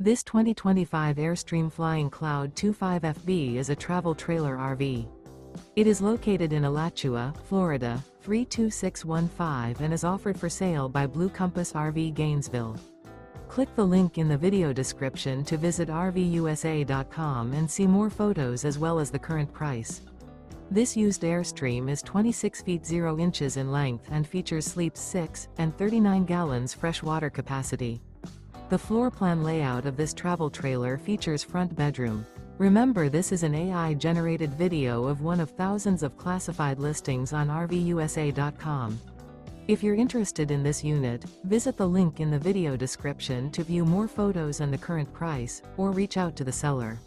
This 2025 Airstream Flying Cloud 25FB is a travel trailer RV. It is located in Alachua, Florida, 32615 and is offered for sale by Blue Compass RV Gainesville. Click the link in the video description to visit RVUSA.com and see more photos as well as the current price. This used Airstream is 26 feet 0 inches in length and features sleeps 6 and 39 gallons fresh water capacity. The floor plan layout of this travel trailer features front bedroom. Remember, this is an AI-generated video of one of thousands of classified listings on RVUSA.com. If you're interested in this unit, visit the link in the video description to view more photos and the current price, or reach out to the seller.